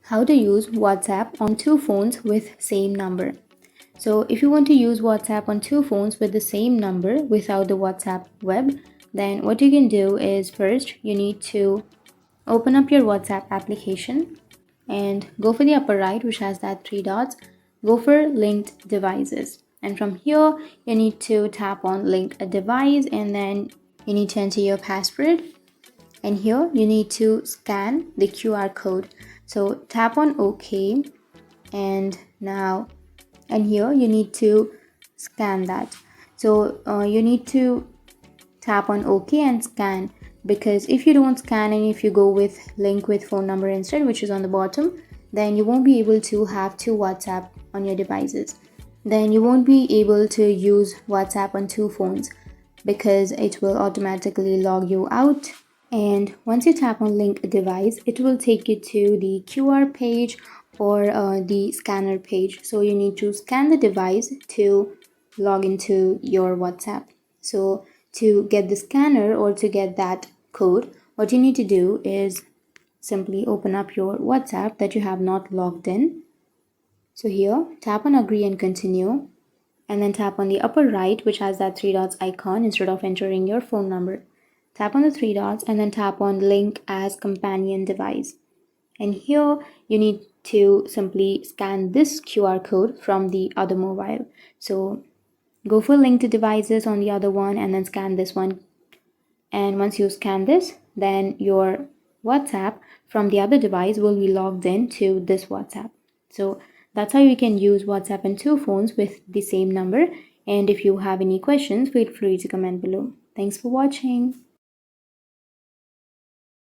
How to use WhatsApp on two phones with same number. So if you want to use WhatsApp on two phones with the same number without the WhatsApp web, then what you can do is first you need to open up your WhatsApp application and go for the upper right, which has that three dots. Go for linked devices, and from here you need to tap on link a device, and then you need to enter your password, and here you need to scan the QR code. So tap on OK, and here you need to scan that. So you need to tap on OK and scan, because if you don't scan and if you go with link with phone number instead, which is on the bottom, then you won't be able to have two WhatsApp on your devices. Then you won't be able to use WhatsApp on two phones because it will automatically log you out. And once you tap on link a device, it will take you to the QR page or the scanner page. So you need to scan the device to log into your WhatsApp. So to get the scanner or to get that code, what you need to do is simply open up your WhatsApp that you have not logged in. So here, tap on agree and continue, and then tap on the upper right, which has that three dots icon instead of entering your phone number. Tap on the three dots and then tap on link as companion device. And here you need to simply scan this QR code from the other mobile. So go for link to devices on the other one and then scan this one. And once you scan this, then your WhatsApp from the other device will be logged in to this WhatsApp. So that's how you can use WhatsApp on two phones with the same number. And if you have any questions, feel free to comment below. Thanks for watching.